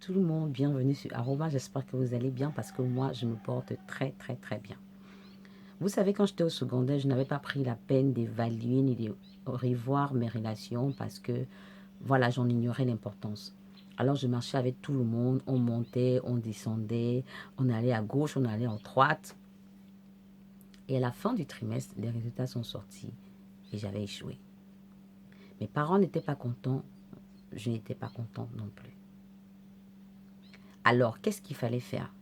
tout le monde, bienvenue sur Aroma. J'espère que vous allez bien parce que moi, je me porte très, très, très bien. Vous savez, quand j'étais au secondaire, je n'avais pas pris la peine d'évaluer ni de revoir mes relations parce que, voilà, j'en ignorais l'importance. Alors, je marchais avec tout le monde, on montait, on descendait, on allait à gauche, on allait à droite. Et à la fin du trimestre, les résultats sont sortis et j'avais échoué. Mes parents n'étaient pas contents, je n'étais pas contente non plus. Alors, qu'est-ce qu'il fallait faire?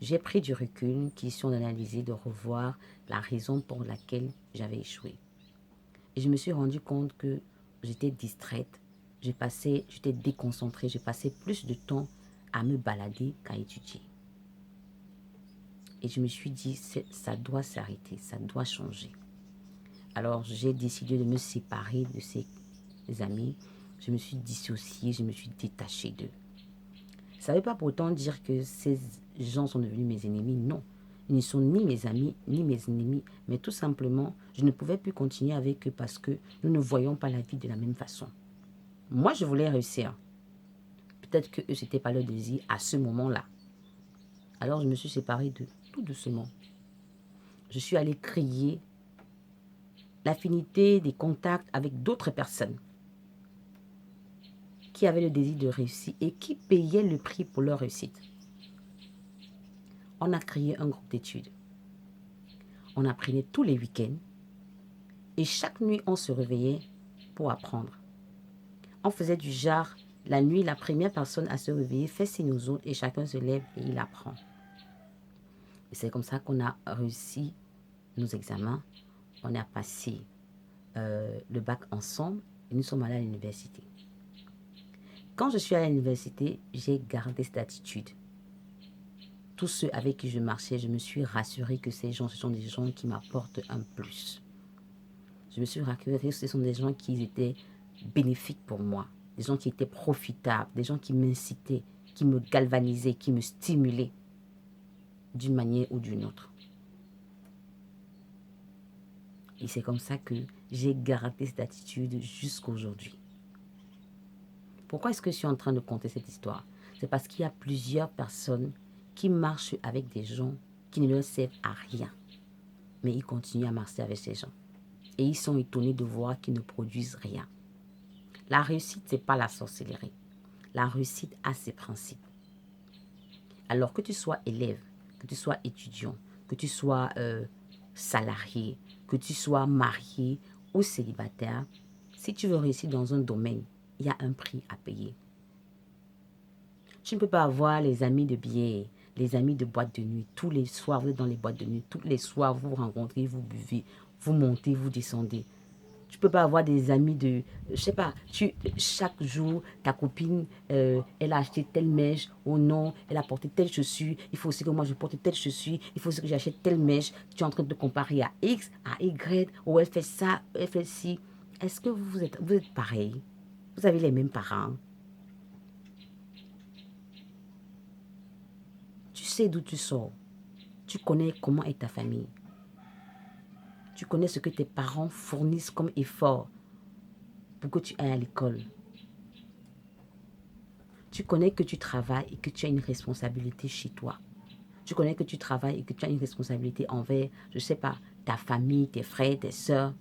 J'ai pris du recul, question d'analyser, de revoir la raison pour laquelle j'avais échoué. Et je me suis rendu compte que j'étais distraite, j'étais déconcentrée, je passais plus de temps à me balader qu'à étudier. Et je me suis dit, ça doit s'arrêter, ça doit changer. Alors j'ai décidé de me séparer de ces amis. Je me suis dissociée, je me suis détachée d'eux. Ça ne veut pas pour autant dire que ces gens sont devenus mes ennemis, non. Ils ne sont ni mes amis, ni mes ennemis, mais tout simplement, je ne pouvais plus continuer avec eux parce que nous ne voyons pas la vie de la même façon. Moi, je voulais réussir. Peut-être que eux, ce n'était pas leur désir à ce moment-là. Alors, je me suis séparée d'eux, tout doucement. Je suis allée créer l'affinité des contacts avec d'autres personnes qui avaient le désir de réussir et qui payaient le prix pour leur réussite. On a créé un groupe d'études. On apprenait tous les week-ends et chaque nuit, on se réveillait pour apprendre. On faisait du genre, la nuit, la première personne à se réveiller fait signe aux autres et chacun se lève et il apprend. Et c'est comme ça qu'on a réussi nos examens. On a passé le bac ensemble et nous sommes allés à l'université. Quand je suis allée à l'université, j'ai gardé cette attitude. Tous ceux avec qui je marchais, je me suis rassurée que ces gens, ce sont des gens qui m'apportent un plus. Je me suis rassurée que ce sont des gens qui étaient bénéfiques pour moi, des gens qui étaient profitables, des gens qui m'incitaient, qui me galvanisaient, qui me stimulaient d'une manière ou d'une autre. Et c'est comme ça que j'ai gardé cette attitude jusqu'à aujourd'hui. Pourquoi est-ce que je suis en train de conter cette histoire? C'est parce qu'il y a plusieurs personnes qui marchent avec des gens qui ne leur servent à rien. Mais ils continuent à marcher avec ces gens. Et ils sont étonnés de voir qu'ils ne produisent rien. La réussite, ce n'est pas la sorcellerie. La réussite a ses principes. Alors que tu sois élève, que tu sois étudiant, que tu sois salarié, que tu sois marié ou célibataire, si tu veux réussir dans un domaine, il y a un prix à payer. Tu ne peux pas avoir les amis de bière, les amis de boîte de nuit. Tous les soirs, vous êtes dans les boîtes de nuit. Tous les soirs, vous vous rencontrez, vous buvez, vous montez, vous descendez. Tu ne peux pas avoir des amis de... Je sais pas, chaque jour, ta copine, elle a acheté telle mèche. Oh non, elle a porté telle chaussure. Il faut aussi que moi, je porte telle chaussure. Il faut aussi que j'achète telle mèche. Tu es en train de te comparer à X, à Y. Ou elle fait ça, elle fait ci. Est-ce que vous êtes pareil? Vous avez les mêmes parents? Tu sais d'où tu sors. Tu connais comment est ta famille. Tu connais ce que tes parents fournissent comme effort pour que tu ailles à l'école. Tu connais que tu travailles et que tu as une responsabilité chez toi. Tu connais que tu travailles et que tu as une responsabilité envers, je ne sais pas, ta famille, tes frères, tes soeurs.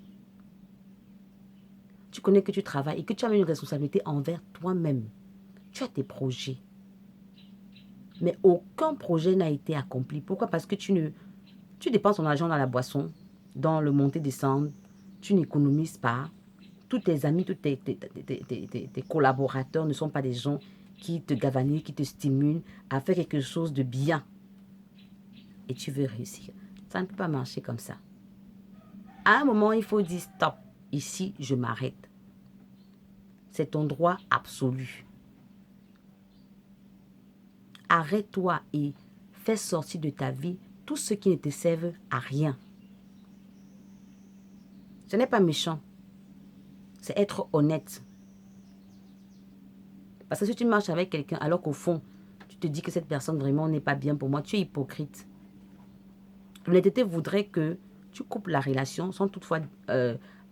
Tu connais que tu travailles et que tu as une responsabilité envers toi-même. Tu as tes projets. Mais aucun projet n'a été accompli. Pourquoi? Parce que tu dépenses ton argent dans la boisson, dans le monter-descendre. Tu n'économises pas. Tous tes amis, tous tes collaborateurs ne sont pas des gens qui te galvanisent, qui te stimulent à faire quelque chose de bien. Et tu veux réussir. Ça ne peut pas marcher comme ça. À un moment, il faut dire stop. Ici, je m'arrête. C'est ton droit absolu. Arrête-toi et fais sortir de ta vie tout ce qui ne te servent à rien. Ce n'est pas méchant. C'est être honnête. Parce que si tu marches avec quelqu'un alors qu'au fond, tu te dis que cette personne vraiment n'est pas bien pour moi, tu es hypocrite. L'honnêteté voudrait que tu coupes la relation sans toutefois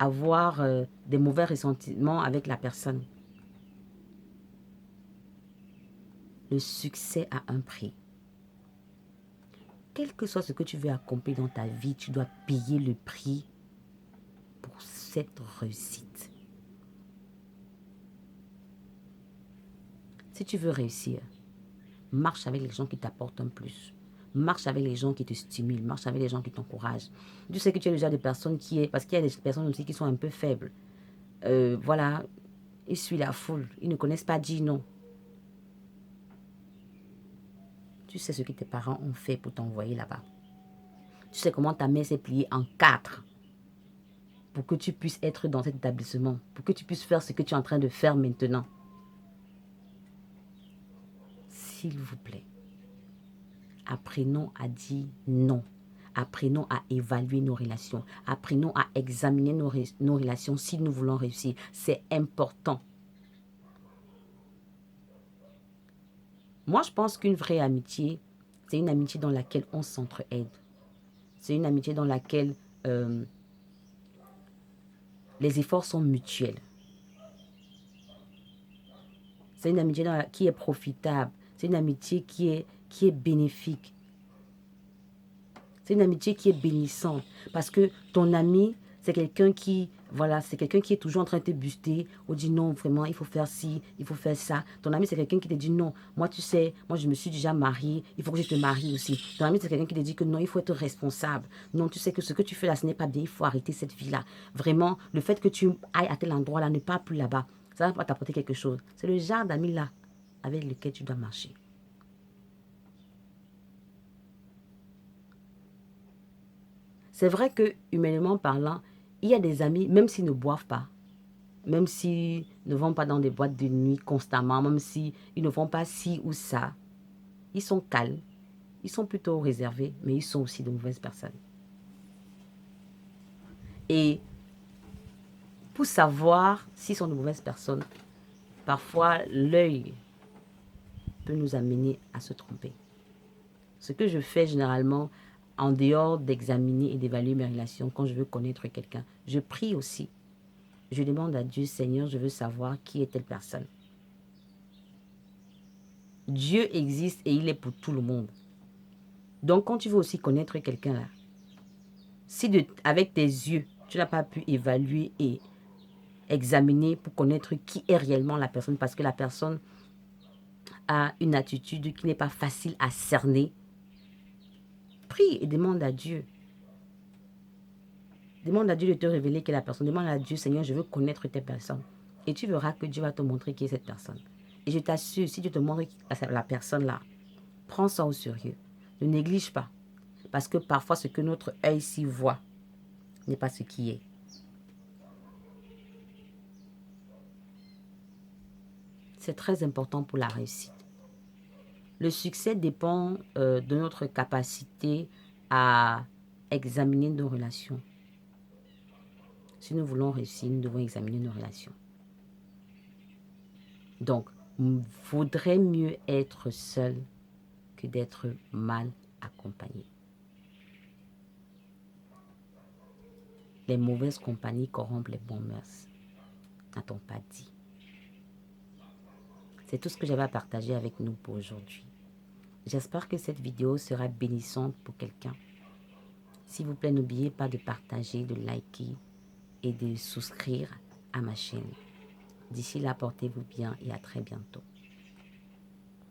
avoir des mauvais ressentiments avec la personne. Le succès a un prix. Quel que soit ce que tu veux accomplir dans ta vie, tu dois payer le prix pour cette réussite. Si tu veux réussir, marche avec les gens qui t'apportent un plus. Marche avec les gens qui te stimulent. Marche avec les gens qui t'encouragent. Tu sais que tu as déjà des personnes parce qu'il y a des personnes aussi qui sont un peu faibles. Voilà, ils suivent la foule. Ils ne connaissent pas dire non. Tu sais ce que tes parents ont fait pour t'envoyer là-bas. Tu sais comment ta mère s'est pliée en 4 pour que tu puisses être dans cet établissement, pour que tu puisses faire ce que tu es en train de faire maintenant. S'il vous plaît, apprenons à dire non. Apprenons à évaluer nos relations. Apprenons à examiner nos relations si nous voulons réussir. C'est important. Moi, je pense qu'une vraie amitié, c'est une amitié dans laquelle on s'entraide. C'est une amitié dans laquelle les efforts sont mutuels. C'est une amitié qui est profitable. C'est une amitié qui est bénéfique. C'est une amitié qui est bénissante. Parce que ton ami, c'est quelqu'un qui, voilà, c'est quelqu'un qui est toujours en train de te buster. Ou dit non, vraiment, il faut faire ci, il faut faire ça. Ton ami, c'est quelqu'un qui te dit non. Moi, tu sais, moi, je me suis déjà mariée. Il faut que je te marie aussi. Ton ami, c'est quelqu'un qui te dit que non, il faut être responsable. Non, tu sais que ce que tu fais là, ce n'est pas bien. Il faut arrêter cette vie-là. Vraiment, le fait que tu ailles à tel endroit là, ne pars plus là-bas. Ça va pas t'apporter quelque chose. C'est le genre d'amis là avec lequel tu dois marcher. C'est vrai que, humainement parlant, il y a des amis, même s'ils ne boivent pas, même s'ils ne vont pas dans des boîtes de nuit constamment, même s'ils ne vont pas ci ou ça, ils sont calmes, ils sont plutôt réservés, mais ils sont aussi de mauvaises personnes. Et pour savoir s'ils sont de mauvaises personnes, parfois l'œil peut nous amener à se tromper. Ce que je fais généralement, en dehors d'examiner et d'évaluer mes relations, quand je veux connaître quelqu'un, je prie aussi. Je demande à Dieu, Seigneur, je veux savoir qui est telle personne. Dieu existe et il est pour tout le monde. Donc, quand tu veux aussi connaître quelqu'un là, si avec tes yeux, tu n'as pas pu évaluer et examiner pour connaître qui est réellement la personne, parce que la personne a une attitude qui n'est pas facile à cerner, prie et demande à Dieu. Demande à Dieu de te révéler qui est la personne. Demande à Dieu, Seigneur, je veux connaître telle personne. Et tu verras que Dieu va te montrer qui est cette personne. Et je t'assure, si Dieu te montre la personne là, prends ça au sérieux. Ne néglige pas. Parce que parfois, ce que notre œil s'y voit n'est pas ce qui est. C'est très important pour la réussite. Le succès dépend de notre capacité à examiner nos relations. Si nous voulons réussir, nous devons examiner nos relations. Donc, il vaudrait mieux être seul que d'être mal accompagné. Les mauvaises compagnies corrompent les bons mœurs. N'a-t-on pas dit? C'est tout ce que j'avais à partager avec nous pour aujourd'hui. J'espère que cette vidéo sera bénissante pour quelqu'un. S'il vous plaît, n'oubliez pas de partager, de liker et de souscrire à ma chaîne. D'ici là, portez-vous bien et à très bientôt.